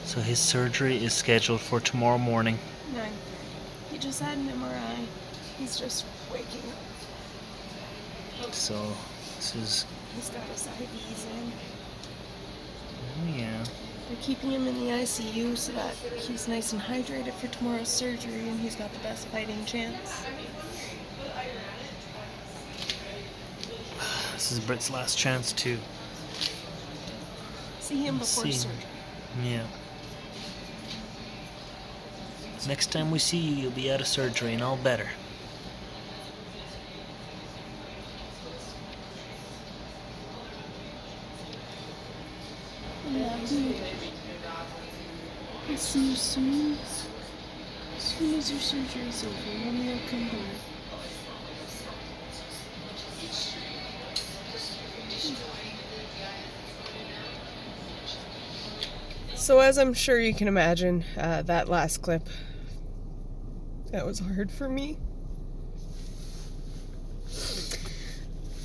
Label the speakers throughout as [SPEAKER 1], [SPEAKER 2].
[SPEAKER 1] So his surgery is scheduled for tomorrow morning.
[SPEAKER 2] 9:30. He just had an MRI. He's just waking up.
[SPEAKER 1] So this is...
[SPEAKER 2] He's got his IVs in.
[SPEAKER 1] Oh yeah.
[SPEAKER 2] They're keeping him in the ICU so that he's nice and hydrated for tomorrow's surgery, and he's got the best fighting chance.
[SPEAKER 1] This is Britt's last chance to
[SPEAKER 2] See him before surgery.
[SPEAKER 1] Yeah. Next time we see you, you'll be out of surgery and all better.
[SPEAKER 2] Yeah, I'll see you soon. As soon as your surgery is over, Mommy will come home. So as I'm sure you can imagine, that last clip, that was hard for me.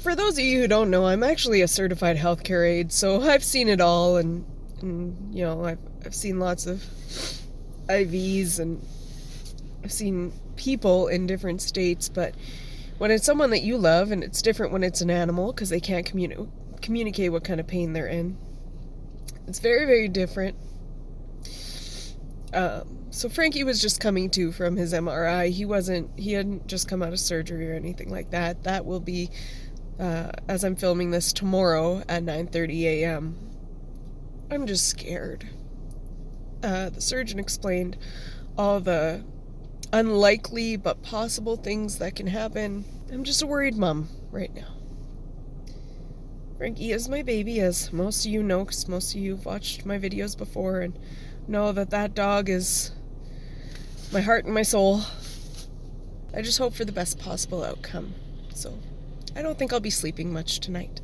[SPEAKER 2] For those of you who don't know, I'm actually a certified healthcare aide, so I've seen it all, and you know, I've seen lots of IVs, and I've seen people in different states, but when it's someone that you love, and it's different when it's an animal, because they can't communicate what kind of pain they're in. It's very, very different. So Frankie was just coming to from his MRI. He hadn't just come out of surgery or anything like that. That will be, as I'm filming this, tomorrow at 9:30 a.m. I'm just scared. The surgeon explained all the unlikely but possible things that can happen. I'm just a worried mom right now. Frankie is my baby, as most of you know, because most of you have watched my videos before and know that dog is my heart and my soul. I just hope for the best possible outcome. So I don't think I'll be sleeping much tonight.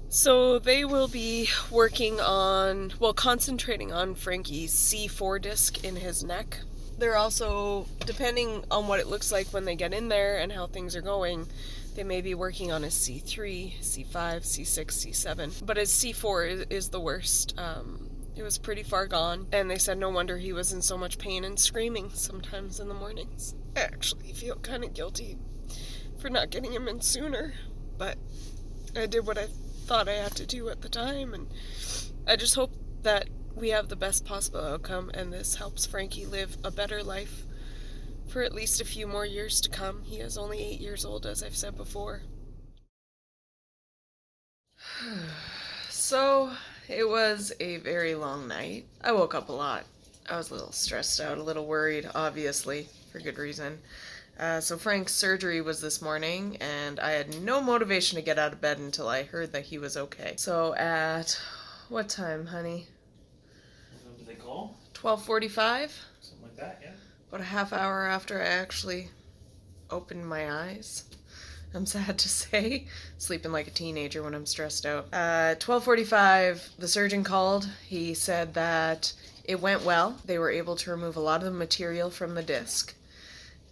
[SPEAKER 2] So they will be working on, concentrating on Frankie's C4 disc in his neck. They're also, depending on what it looks like when they get in there and how things are going, they may be working on his C3, C5, C6, C7. But his C4 is the worst. It was pretty far gone, and they said no wonder he was in so much pain and screaming sometimes in the mornings. I actually feel kind of guilty for not getting him in sooner, but I did what I thought I had to do at the time, and I just hope that we have the best possible outcome, and this helps Frankie live a better life for at least a few more years to come. He is only 8 years old, as I've said before. So, it was a very long night. I woke up a lot. I was a little stressed out, a little worried, obviously, for good reason. So Frank's surgery was this morning, and I had no motivation to get out of bed until I heard that he was okay. So at, what time, honey?
[SPEAKER 1] What do they call?
[SPEAKER 2] 12:45?
[SPEAKER 1] Something like that, yeah.
[SPEAKER 2] About a half hour after I actually opened my eyes. I'm sad to say. Sleeping like a teenager when I'm stressed out. 12:45, the surgeon called. He said that it went well. They were able to remove a lot of the material from the disc.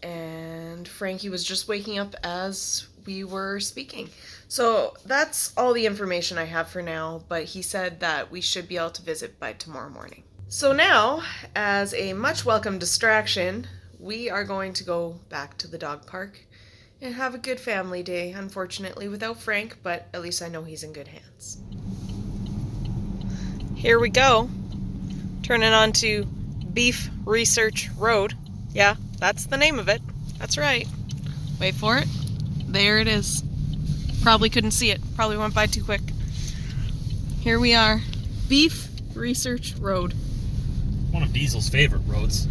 [SPEAKER 2] And Frankie was just waking up as we were speaking. So that's all the information I have for now, but he said that we should be able to visit by tomorrow morning. So now, as a much welcome distraction, we are going to go back to the dog park and have a good family day, unfortunately without Frank, but at least I know he's in good hands. Here we go. Turning on to Beef Research Road. Yeah, that's the name of it. That's right. Wait for it. There it is. Probably couldn't see it. Probably went by too quick. Here we are. Beef Research Road.
[SPEAKER 1] One of Diesel's favorite roads.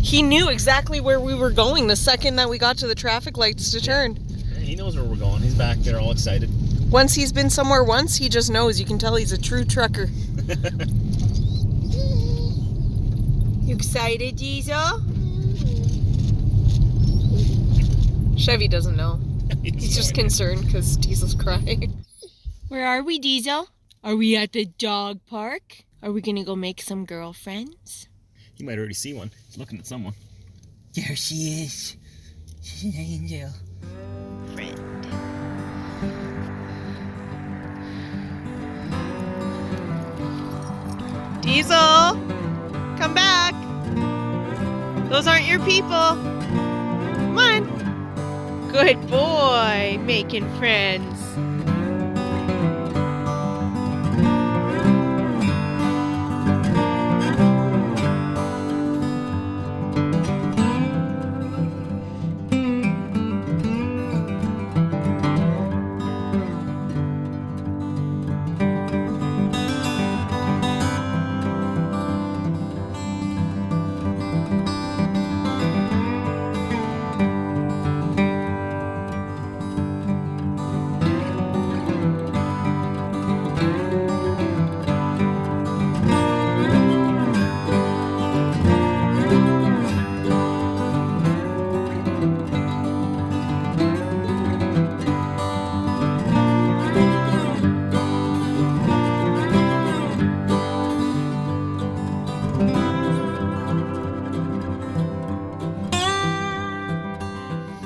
[SPEAKER 2] He knew exactly where we were going the second that we got to the traffic lights to turn.
[SPEAKER 1] Yeah, he knows where we're going. He's back there all excited.
[SPEAKER 2] Once he's been somewhere once, he just knows. You can tell he's a true trucker. You excited, Diesel? Chevy doesn't know. He's just concerned because Diesel's crying. Where are we, Diesel? Are we at the dog park? Are we gonna go make some girlfriends?
[SPEAKER 1] You might already see one. He's looking at someone.
[SPEAKER 3] There she is. She's an angel.
[SPEAKER 2] Friend. Diesel! Those aren't your people. Come on. Good boy, making friends.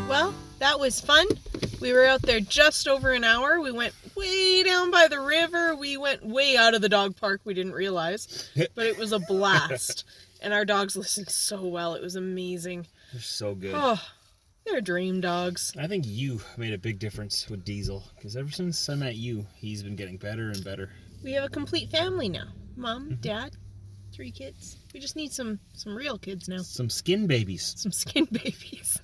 [SPEAKER 2] Well, that was fun. We were out there just over an hour. We went way down by the river. We went way out of the dog park. We didn't realize, but it was a blast. And our dogs listened so well. It was amazing.
[SPEAKER 1] They're so good.
[SPEAKER 2] Oh, they're dream dogs.
[SPEAKER 1] I think you made a big difference with Diesel, because ever since I met you, he's been getting better and better.
[SPEAKER 2] We have a complete family now. Mom, Dad, 3 kids. We just need some real kids now.
[SPEAKER 1] Some skin babies.
[SPEAKER 2] Some skin babies.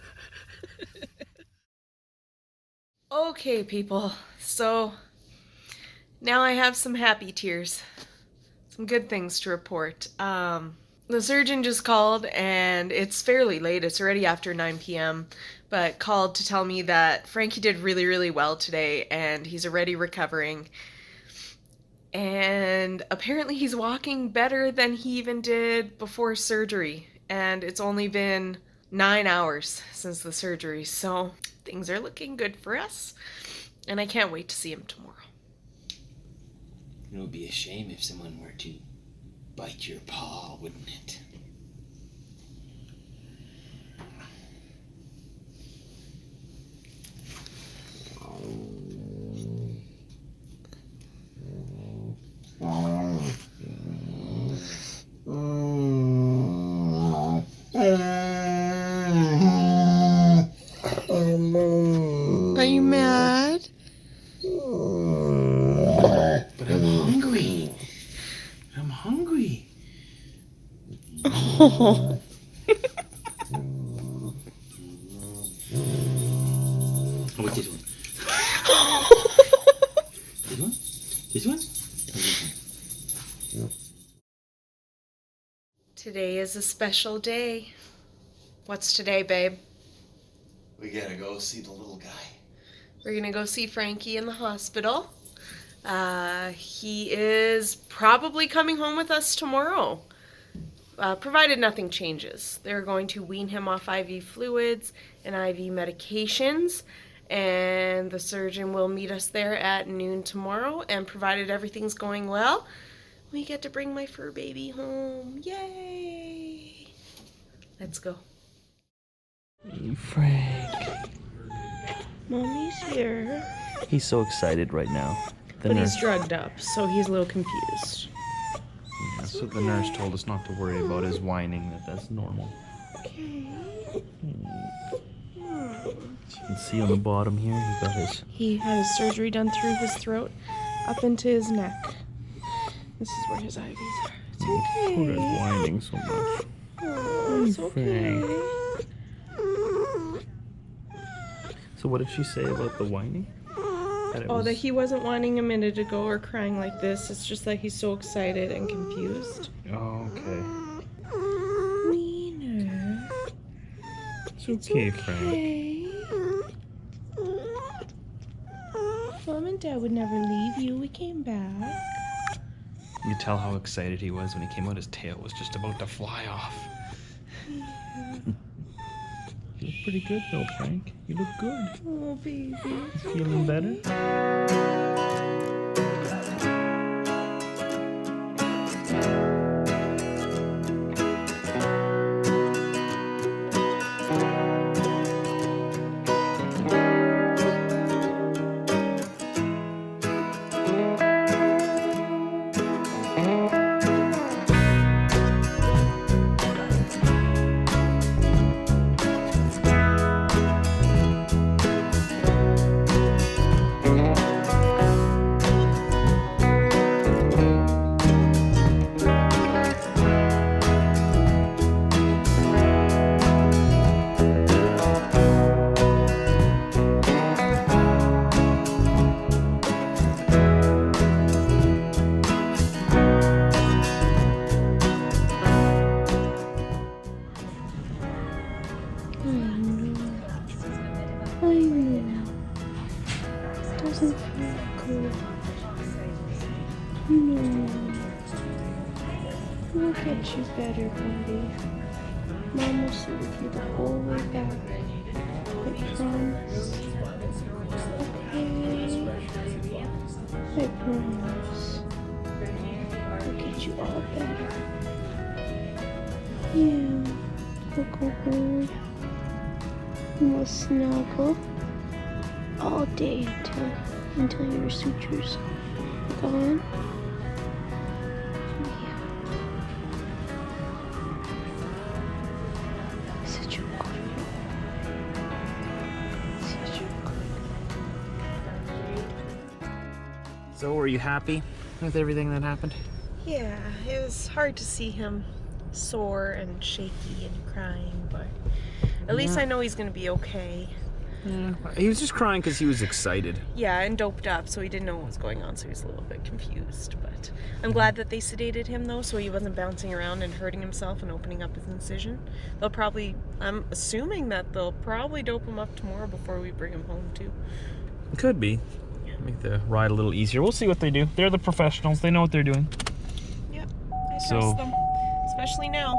[SPEAKER 2] Okay, people. So now I have some happy tears. Some good things to report. The surgeon just called, and it's fairly late. It's already after 9 p.m., but called to tell me that Frankie did really, really well today, and he's already recovering. And apparently he's walking better than he even did before surgery. And it's only been 9 hours since the surgery, so things are looking good for us. And I can't wait to see him tomorrow.
[SPEAKER 3] It would be a shame if someone were to bite your paw, wouldn't it?
[SPEAKER 2] Are you mad?
[SPEAKER 3] But I'm hungry. I'm hungry.
[SPEAKER 2] Oh.
[SPEAKER 3] How about this one? This one? This one?
[SPEAKER 2] Today is a special day. What's today, babe?
[SPEAKER 3] We gotta go see the little guy.
[SPEAKER 2] We're gonna go see Frankie in the hospital. He is probably coming home with us tomorrow, provided nothing changes. They're going to wean him off IV fluids and IV medications, and the surgeon will meet us there at noon tomorrow, and provided everything's going well, we get to bring my fur baby home. Yay! Let's go.
[SPEAKER 1] Frank.
[SPEAKER 2] Mommy's here.
[SPEAKER 1] He's so excited right now.
[SPEAKER 2] But he's drugged up, so he's a little confused.
[SPEAKER 1] Yeah, so the nurse told us not to worry about his whining, that's normal.
[SPEAKER 2] Okay.
[SPEAKER 1] As you can see on the bottom here,
[SPEAKER 2] He had his surgery done through his throat, up into his neck. This is where his IVs are. It's okay.
[SPEAKER 1] Poor guy's whining so much.
[SPEAKER 2] Oh, it's okay.
[SPEAKER 1] So what did she say about the whining?
[SPEAKER 2] That he wasn't whining a minute ago or crying like this. It's just that he's so excited and confused.
[SPEAKER 1] Oh, okay.
[SPEAKER 2] Wiener.
[SPEAKER 1] It's okay, Frank.
[SPEAKER 2] Mom and Dad would never leave you. We came back.
[SPEAKER 1] You could tell how excited he was when he came out. His tail was just about to fly off. You look pretty good though, Frank. You look good.
[SPEAKER 2] Oh, baby.
[SPEAKER 1] Feeling better?
[SPEAKER 2] get you better, buddy. Mom will sit with you the whole way back. I promise. Okay. I promise. I'll get you all better. Yeah. Look over. And we'll snuggle all day until your sutures gone. Yeah. Such a good boy. Such a good.
[SPEAKER 1] So, were you happy with everything that happened?
[SPEAKER 2] Yeah, it was hard to see him sore and shaky and crying, but at least I know he's gonna be okay.
[SPEAKER 1] Yeah, he was just crying because he was excited.
[SPEAKER 2] Yeah, and doped up, so he didn't know what was going on, so he was a little bit confused. But I'm glad that they sedated him, though, so he wasn't bouncing around and hurting himself and opening up his incision. I'm assuming that they'll probably dope him up tomorrow before we bring him home, too.
[SPEAKER 1] Could be. Make the ride a little easier. We'll see what they do. They're the professionals. They know what they're doing.
[SPEAKER 2] Yep, I trust them, especially now.